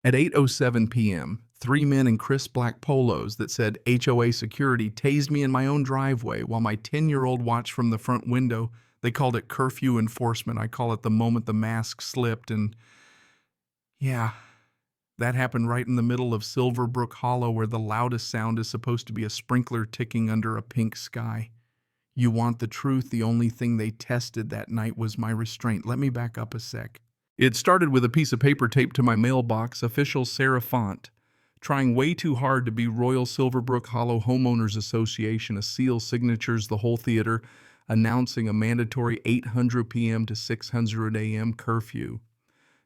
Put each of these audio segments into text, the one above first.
At 8:07 p.m., three men in crisp black polos that said HOA security tased me in my own driveway while my 10-year-old watched from the front window. They called it curfew enforcement. I call it the moment the mask slipped. And yeah, that happened right in the middle of Silverbrook Hollow, where the loudest sound is supposed to be a sprinkler ticking under a pink sky. You want the truth? The only thing they tested that night was my restraint. Let me back up a sec. It started with a piece of paper taped to my mailbox, official serif font. Trying way too hard to be Royal Silverbrook Hollow Homeowners Association, a seal, signatures, the whole theater, announcing a mandatory 8:00 p.m. to 6:00 a.m. curfew.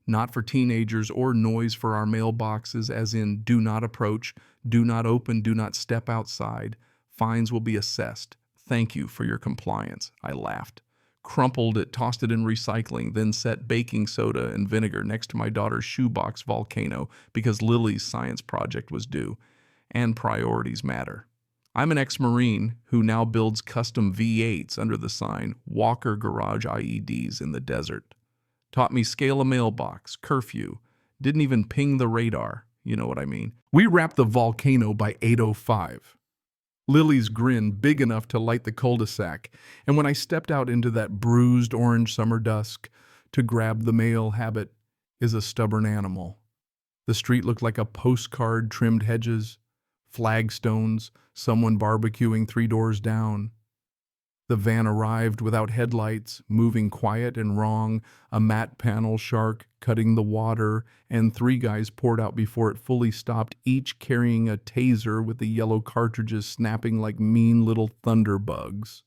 Not for teenagers or noise for our mailboxes, as in do not approach, do not open, do not step outside. Fines will be assessed. Thank you for your compliance. I laughed. Crumpled it, tossed it in recycling, then set baking soda and vinegar next to my daughter's shoebox volcano because Lily's science project was due. And priorities matter. I'm an ex-Marine who now builds custom V8s under the sign Walker Garage IEDs in the desert. Taught me scale a mailbox, curfew. Didn't even ping the radar. You know what I mean. We wrapped the volcano by 8:05. Lily's grin big enough to light the cul-de-sac, and when I stepped out into that bruised orange summer dusk to grab the mail, habit is a stubborn animal. The street looked like a postcard, trimmed hedges, flagstones, someone barbecuing 3 doors down. The van arrived without headlights, moving quiet and wrong, a matte panel shark cutting the water, and 3 guys poured out before it fully stopped, each carrying a taser with the yellow cartridges snapping like mean little thunderbugs.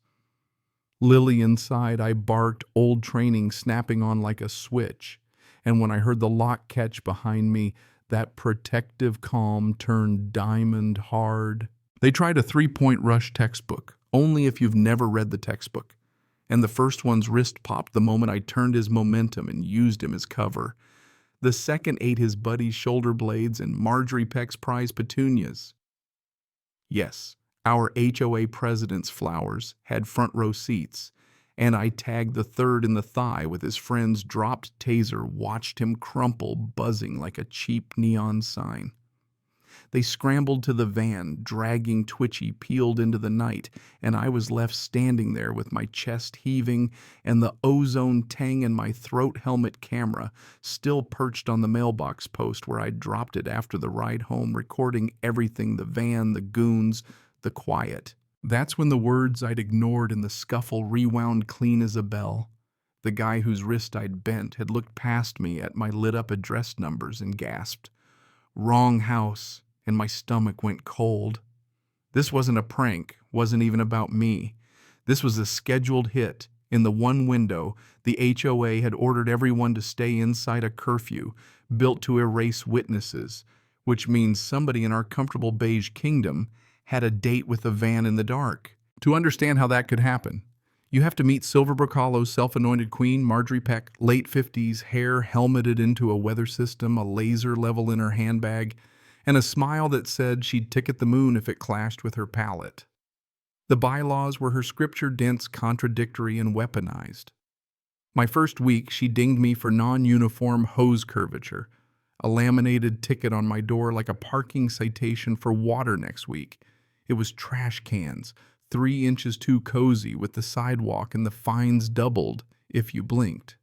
Lily inside, I barked, old training snapping on like a switch, and when I heard the lock catch behind me, that protective calm turned diamond hard. They tried a 3-point rush textbook. Only if you've never read the textbook. And the first one's wrist popped the moment I turned his momentum and used him as cover. The second ate his buddy's shoulder blades and Marjorie Peck's prize petunias. Yes, our HOA president's flowers had front row seats, and I tagged the third in the thigh with his friend's dropped taser, watched him crumple, buzzing like a cheap neon sign. They scrambled to the van, dragging Twitchy, peeled into the night, and I was left standing there with my chest heaving and the ozone tang in my throat helmet camera still perched on the mailbox post where I dropped it after the ride home, recording everything, the van, the goons, the quiet. That's when the words I'd ignored in the scuffle rewound clean as a bell. The guy whose wrist I'd bent had looked past me at my lit-up address numbers and gasped, "Wrong house." And my stomach went cold. This wasn't a prank, wasn't even about me. This was a scheduled hit. In the one window, the HOA had ordered everyone to stay inside a curfew, built to erase witnesses, which means somebody in our comfortable beige kingdom had a date with a van in the dark. To understand how that could happen, you have to meet Silverbrook Hollow's self-anointed queen, Marjorie Peck, late 50s, hair helmeted into a weather system, a laser level in her handbag, and a smile that said she'd ticket the moon if it clashed with her palate. The bylaws were her scripture-dense, contradictory, and weaponized. My first week, she dinged me for non-uniform hose curvature, a laminated ticket on my door like a parking citation for water next week. It was trash cans, 3 inches too cozy with the sidewalk, and the fines doubled if you blinked.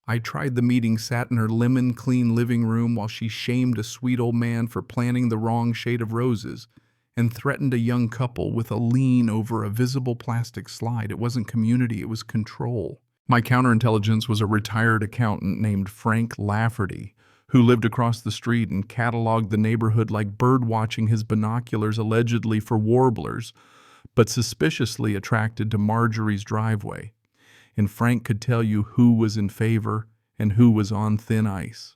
I tried the meeting, sat in her lemon-clean living room while she shamed a sweet old man for planting the wrong shade of roses and threatened a young couple with a lien over a visible plastic slide. It wasn't community, it was control. My counterintelligence was a retired accountant named Frank Lafferty, who lived across the street and cataloged the neighborhood like bird-watching his binoculars allegedly for warblers, but suspiciously attracted to Marjorie's driveway. And Frank could tell you who was in favor and who was on thin ice.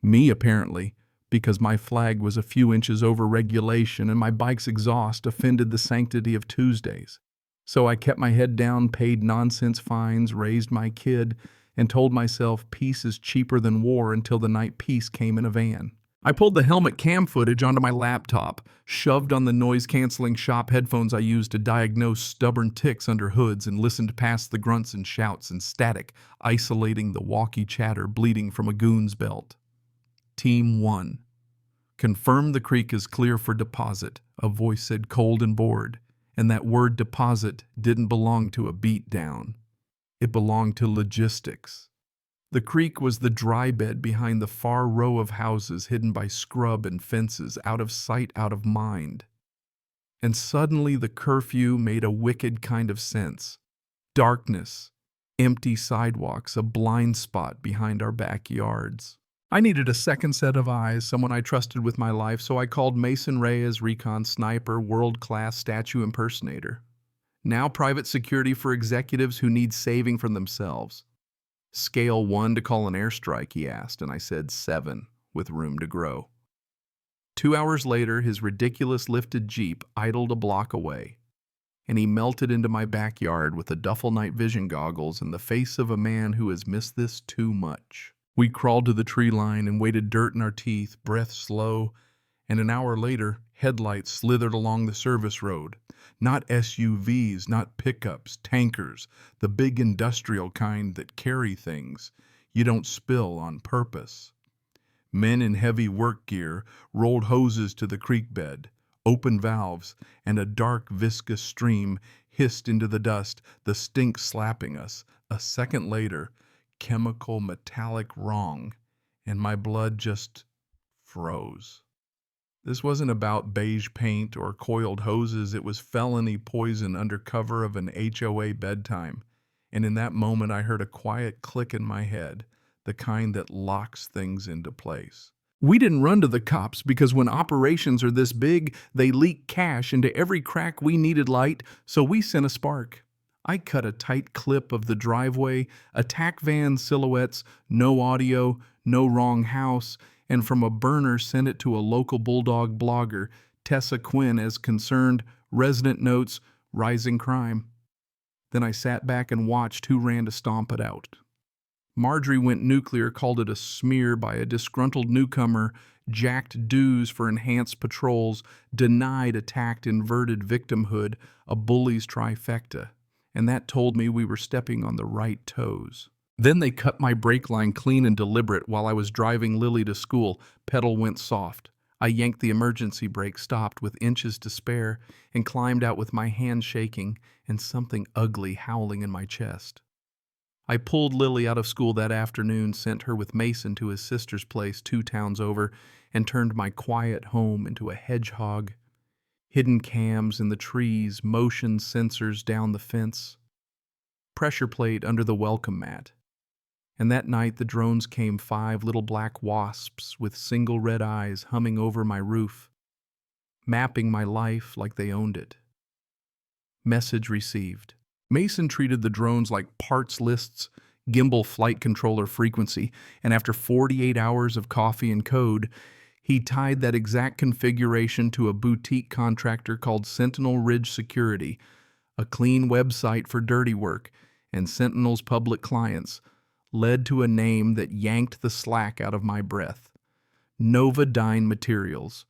Me, apparently, because my flag was a few inches over regulation and my bike's exhaust offended the sanctity of Tuesdays. So I kept my head down, paid nonsense fines, raised my kid, and told myself peace is cheaper than war until the night peace came in a van. I pulled the helmet cam footage onto my laptop, shoved on the noise-canceling shop headphones I used to diagnose stubborn ticks under hoods, and listened past the grunts and shouts and static, isolating the walkie chatter bleeding from a goon's belt. Team 1. Confirm the creek is clear for deposit, a voice said cold and bored, and that word deposit didn't belong to a beatdown. It belonged to logistics. The creek was the dry bed behind the far row of houses hidden by scrub and fences, out of sight, out of mind. And suddenly the curfew made a wicked kind of sense. Darkness, empty sidewalks, a blind spot behind our backyards. I needed a second set of eyes, someone I trusted with my life, so I called Mason Reyes, recon sniper, world-class statue impersonator. Now private security for executives who need saving from themselves. Scale 1 to call an airstrike, he asked, and I said 7, with room to grow. 2 hours later, his ridiculous lifted Jeep idled a block away, and he melted into my backyard with the duffel night vision goggles and the face of a man who has missed this too much. We crawled to the tree line and waded dirt in our teeth, breath slow, and an hour later, headlights slithered along the service road. Not SUVs, not pickups, tankers, the big industrial kind that carry things you don't spill on purpose. Men in heavy work gear rolled hoses to the creek bed, open valves, and a dark, viscous stream hissed into the dust, the stink slapping us. A second later, chemical metallic wrong, and my blood just froze. This wasn't about beige paint or coiled hoses. It was felony poison under cover of an HOA bedtime. And in that moment, I heard a quiet click in my head, the kind that locks things into place. We didn't run to the cops because when operations are this big, they leak cash into every crack we needed light, so we sent a spark. I cut a tight clip of the driveway, attack van silhouettes, no audio, no wrong house, and from a burner sent it to a local bulldog blogger, Tessa Quinn, as concerned, resident notes, rising crime. Then I sat back and watched who ran to stomp it out. Marjorie went nuclear, called it a smear by a disgruntled newcomer, jacked dues for enhanced patrols, denied attacked inverted victimhood, a bully's trifecta. And that told me we were stepping on the right toes. Then they cut my brake line clean and deliberate while I was driving Lily to school. Pedal went soft. I yanked the emergency brake, stopped with inches to spare, and climbed out with my hand shaking and something ugly howling in my chest. I pulled Lily out of school that afternoon, sent her with Mason to his sister's place 2 towns over, and turned my quiet home into a hedgehog. Hidden cams in the trees, motion sensors down the fence, pressure plate under the welcome mat. And that night the drones came, 5 little black wasps with single red eyes humming over my roof, mapping my life like they owned it. Message received. Mason treated the drones like parts lists, gimbal flight controller frequency, and after 48 hours of coffee and code, he tied that exact configuration to a boutique contractor called Sentinel Ridge Security, a clean website for dirty work, and Sentinel's public clients, led to a name that yanked the slack out of my breath. Novodyne Materials,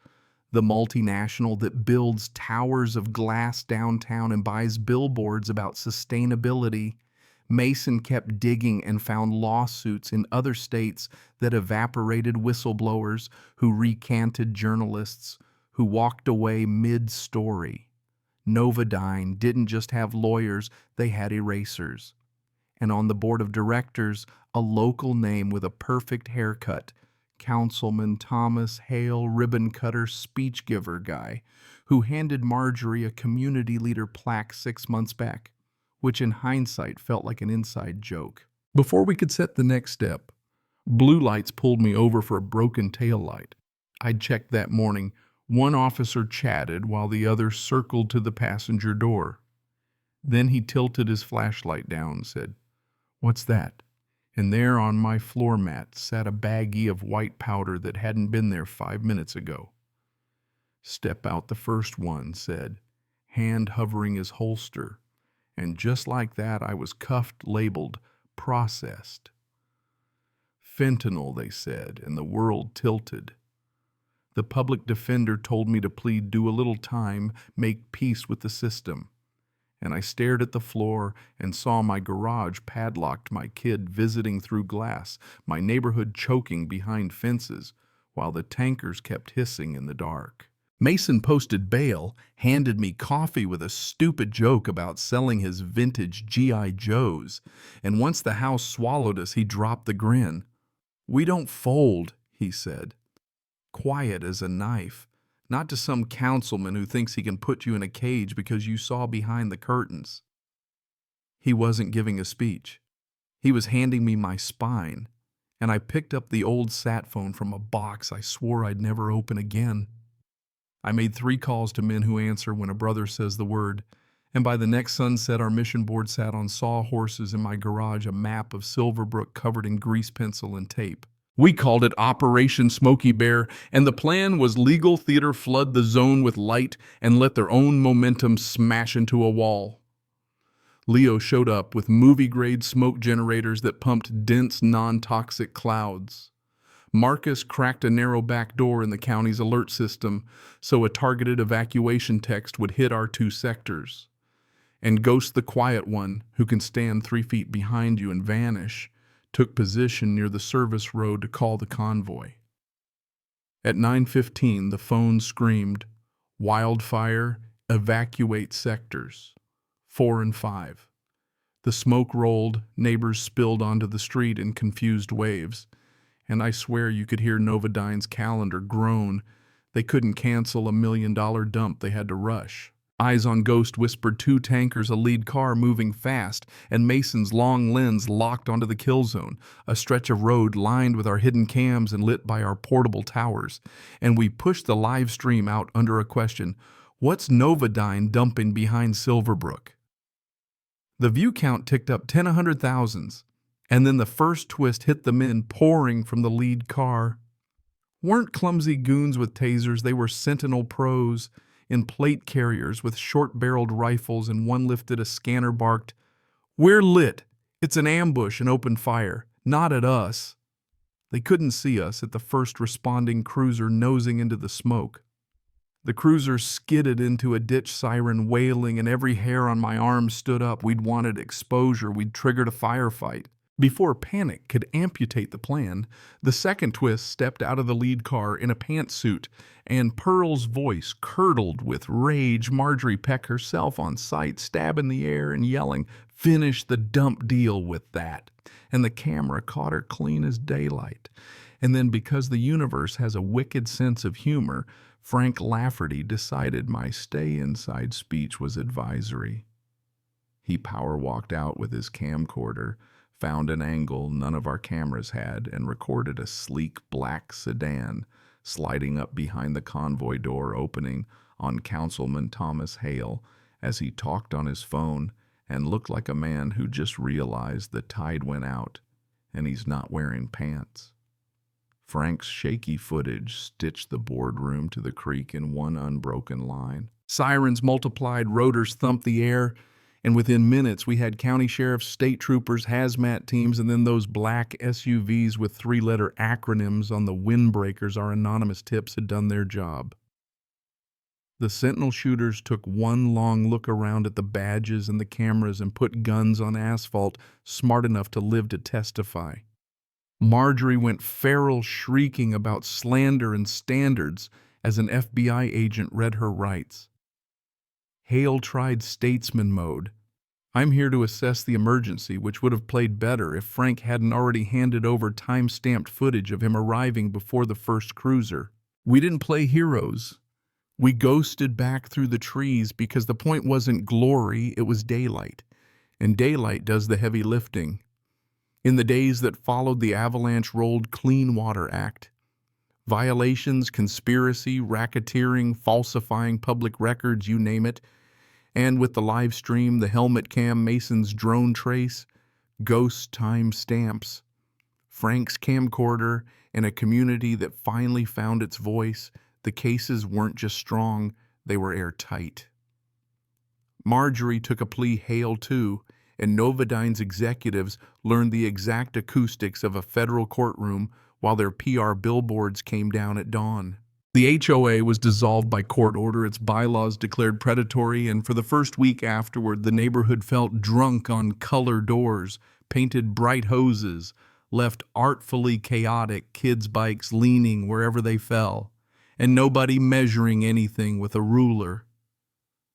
the multinational that builds towers of glass downtown and buys billboards about sustainability. Mason kept digging and found lawsuits in other states that evaporated whistleblowers, who recanted journalists, who walked away mid-story. Novodyne didn't just have lawyers, they had erasers. And on the board of directors, a local name with a perfect haircut, Councilman Thomas Hale, ribbon cutter, speech giver guy, who handed Marjorie a community leader plaque 6 months back, which in hindsight felt like an inside joke. Before we could set the next step, blue lights pulled me over for a broken tail light. I'd checked that morning. One officer chatted while the other circled to the passenger door. Then he tilted his flashlight down and said, "What's that?" And there on my floor mat sat a baggie of white powder that hadn't been there 5 minutes ago. "Step out," the first one said, hand hovering his holster. And just like that, I was cuffed, labeled, processed. "Fentanyl," they said, and the world tilted. The public defender told me to plead, do a little time, make peace with the system. And I stared at the floor and saw my garage padlocked, my kid visiting through glass, my neighborhood choking behind fences, while the tankers kept hissing in the dark. Mason posted bail, handed me coffee with a stupid joke about selling his vintage G.I. Joes, and once the house swallowed us, he dropped the grin. "We don't fold," he said, quiet as a knife, not to some councilman who thinks he can put you in a cage because you saw behind the curtains. He wasn't giving a speech. He was handing me my spine, and I picked up the old sat phone from a box I swore I'd never open again. I made 3 calls to men who answer when a brother says the word, and by the next sunset our mission board sat on sawhorses in my garage, a map of Silverbrook covered in grease pencil and tape. We called it Operation Smokey Bear, and the plan was legal theater flood the zone with light and let their own momentum smash into a wall. Leo showed up with movie-grade smoke generators that pumped dense, non-toxic clouds. Marcus cracked a narrow back door in the county's alert system so a targeted evacuation text would hit our 2 sectors. And Ghost the Quiet One, who can stand 3 feet behind you and vanish, took position near the service road to call the convoy. At 9:15, the phone screamed, "Wildfire, evacuate sectors." 4 and 5. The smoke rolled, neighbors spilled onto the street in confused waves, and I swear you could hear Novadine's calendar groan. They couldn't cancel $1 million dump, they had to rush. Eyes on Ghost whispered 2 tankers, a lead car moving fast, and Mason's long lens locked onto the kill zone, a stretch of road lined with our hidden cams and lit by our portable towers. And we pushed the live stream out under a question: what's Novadine dumping behind Silverbrook? The view count ticked up 100,000s, and then the first twist hit the men pouring from the lead car. Weren't clumsy goons with tasers, they were Sentinel pros in plate carriers with short-barreled rifles, and one lifted a scanner, barked, "We're lit. It's an ambush," and opened fire. Not at us. They couldn't see us at the first responding cruiser nosing into the smoke. The cruiser skidded into a ditch, siren wailing, and every hair on my arm stood up. We'd wanted exposure. We'd triggered a firefight. Before panic could amputate the plan, the second twist stepped out of the lead car in a pantsuit, and Pearl's voice curdled with rage. Marjorie Peck herself on site, stabbing the air and yelling, "Finish the dump deal with that." And the camera caught her clean as daylight. And then, because the universe has a wicked sense of humor, Frank Lafferty decided my stay inside speech was advisory. He power walked out with his camcorder, found an angle none of our cameras had, and recorded a sleek black sedan sliding up behind the convoy door opening on Councilman Thomas Hale as he talked on his phone and looked like a man who just realized the tide went out and he's not wearing pants. Frank's shaky footage stitched the boardroom to the creek in one unbroken line. Sirens multiplied, rotors thumped the air, and within minutes we had county sheriffs, state troopers, hazmat teams, and then those black SUVs with 3-letter acronyms on the windbreakers. Our anonymous tips had done their job. The Sentinel shooters took one long look around at the badges and the cameras and put guns on asphalt, smart enough to live to testify. Marjorie went feral, shrieking about slander and standards as an FBI agent read her rights. Hale tried statesman mode. "I'm here to assess the emergency," which would have played better if Frank hadn't already handed over time-stamped footage of him arriving before the first cruiser. We didn't play heroes. We ghosted back through the trees because the point wasn't glory, it was daylight. And daylight does the heavy lifting. In the days that followed, the avalanche rolled Clean Water Act. Violations, conspiracy, racketeering, falsifying public records, you name it. And with the live stream, the helmet cam, Mason's drone trace, ghost time stamps, Frank's camcorder, and a community that finally found its voice, the cases weren't just strong, they were airtight. Marjorie took a plea Hale too, and Novadine's executives learned the exact acoustics of a federal courtroom while their PR billboards came down at dawn. The HOA was dissolved by court order, its bylaws declared predatory, and for the first week afterward, the neighborhood felt drunk on color doors, painted bright hoses, left artfully chaotic kids' bikes leaning wherever they fell, and nobody measuring anything with a ruler.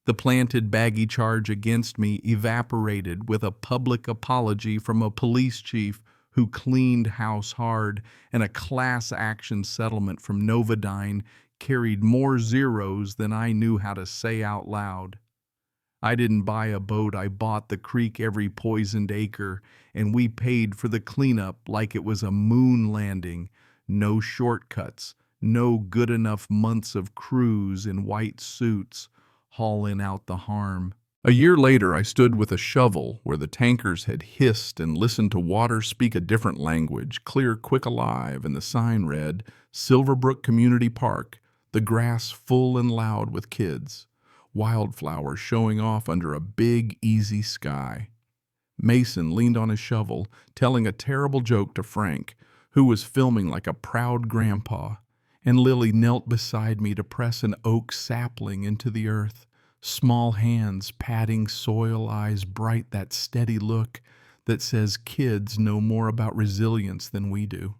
The planted baggy charge against me evaporated with a public apology from a police chief who cleaned house hard, and a class action settlement from Novodyne carried more zeros than I knew how to say out loud. I didn't buy a boat, I bought the creek every poisoned acre, and we paid for the cleanup like it was a moon landing. No shortcuts, no good enough months of crews in white suits, hauling out the harm. A year later, I stood with a shovel where the tankers had hissed and listened to water speak a different language, clear, quick, alive, and the sign read, Silverbrook Community Park, the grass full and loud with kids, wildflowers showing off under a big, easy sky. Mason leaned on his shovel, telling a terrible joke to Frank, who was filming like a proud grandpa, and Lily knelt beside me to press an oak sapling into the earth, small hands patting soil, eyes bright, that steady look that says kids know more about resilience than we do.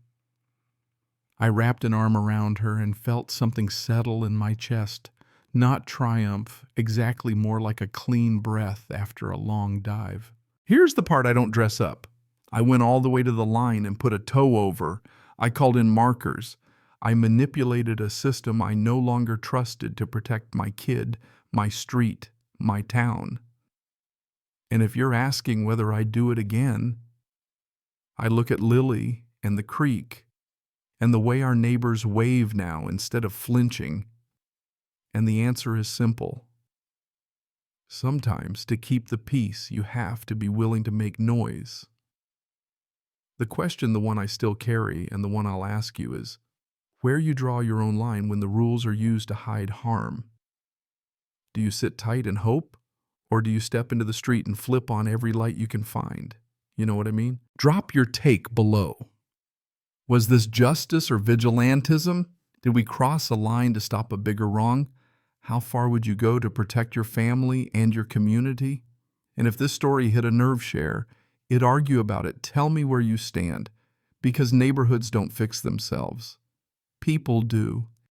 I wrapped an arm around her and felt something settle in my chest, not triumph, exactly more like a clean breath after a long dive. Here's the part I don't dress up. I went all the way to the line and put a toe over. I called in markers. I manipulated a system I no longer trusted to protect my kid, my street, my town. And if you're asking whether I'd do it again, I look at Lily and the creek and the way our neighbors wave now instead of flinching, and the answer is simple. Sometimes to keep the peace, you have to be willing to make noise. The question, the one I still carry and the one I'll ask you is, where you draw your own line when the rules are used to hide harm. Do you sit tight and hope? Or do you step into the street and flip on every light you can find? You know what I mean? Drop your take below. Was this justice or vigilantism? Did we cross a line to stop a bigger wrong? How far would you go to protect your family and your community? And if this story hit a nerve share, argue about it. Tell me where you stand. Because neighborhoods don't fix themselves. People do.